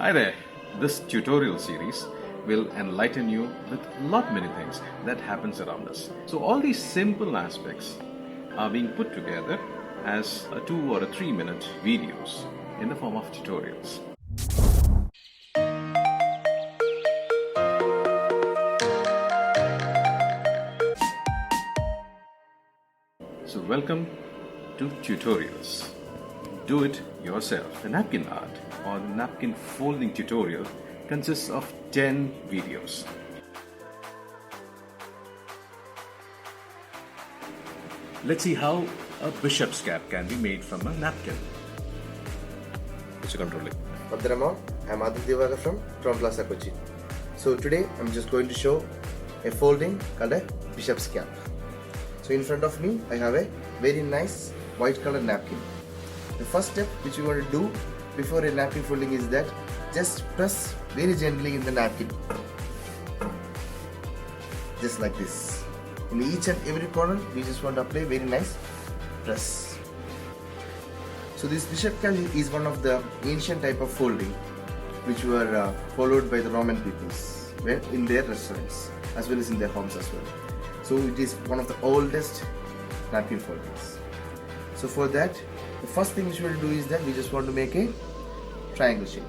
Hi there. This tutorial series will enlighten you with many things that happens around us. So all these simple aspects are being put together as a 2 or a 3-minute videos in the form of tutorials. So welcome to tutorials. Do it yourself. The napkin art or the napkin folding tutorial consists of 10 videos. Let's see how a bishop's cap can be made from a napkin. It's controlling. Abdurrahman, I'm Aditya from Plaza Kochi. So today I'm just going to show a folding called a bishop's cap. So in front of me I have a very nice white color napkin. The first step which you want to do before a napkin folding is that just press very gently in the napkin. Just like this. In each and every corner we just want to apply very nice press. So this bishop cap is one of the ancient type of folding which were followed by the Roman peoples in their restaurants as well as in their homes as well. So it is one of the oldest napkin foldings. So for that, the first thing which we will do is that we just want to make a triangle shape.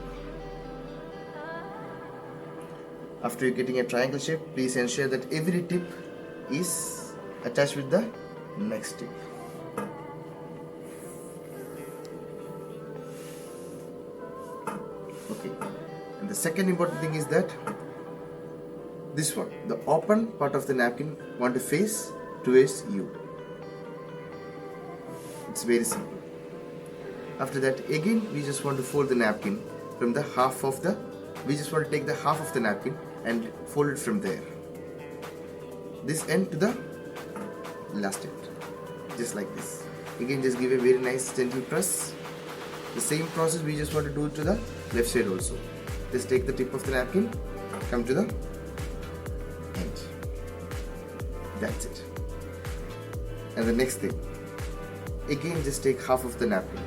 After getting a triangle shape, please ensure that every tip is attached with the next tip. Okay. And the second important thing is that this one, the open part of the napkin, want to face towards you. It's very simple. After that, again we just want to fold the napkin from the half of the, we just want to take the half of the napkin and fold it from there. This end to the last end. Just like this. Again just give a very nice gentle press. The same process we just want to do to the left side also. Just take the tip of the napkin, come to the end. That's it. And the next thing, again just take half of the napkin.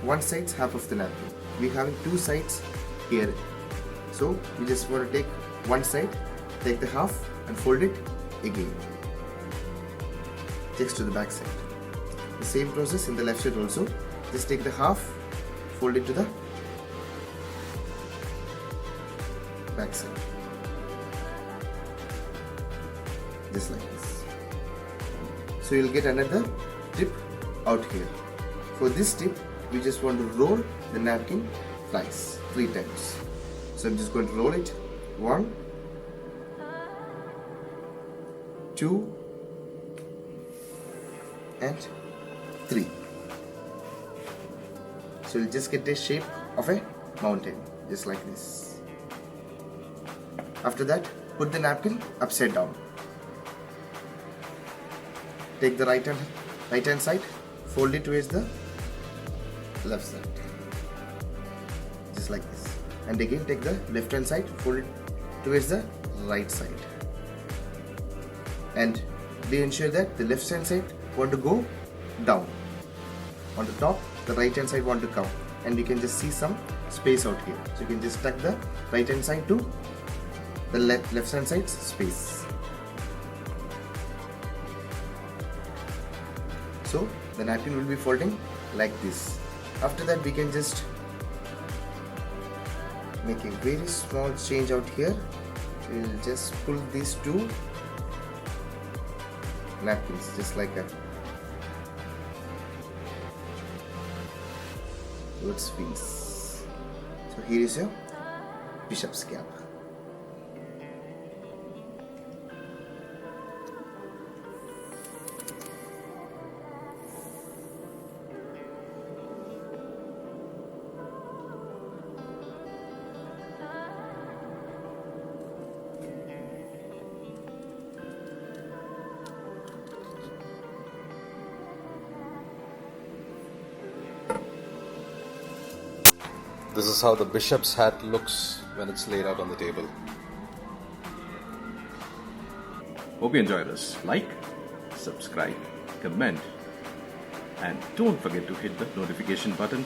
One side's half of the napkin. We're having two sides here. So we just want to take one side, take the half and fold it again. Just to the back side. The same process in the left side also. Just take the half, fold it to the back side. Just like this. So you'll get another tip out here. For this tip, we just want to roll the napkin twice, 3 times. So I'm just going to roll it. 1, 2, and 3. So you'll just get the shape of a mountain, just like this. After that, put the napkin upside down. Take the right hand side, fold it towards the left side, just like this. And again take the left hand side, fold it towards the right side. And be ensure that the left hand side want to go down. On the top, the right hand side want to come. And you can just see some space out here. So you can just tuck the right hand side to the left hand side's space. So the napkin will be folding like this. After that, we can just make a very small change out here. We will just pull these 2 napkins just like that towards face. So here is your bishop's cap. This is how the bishop's hat looks when it's laid out on the table. Hope you enjoy this. Like, subscribe, comment, and don't forget to hit the notification button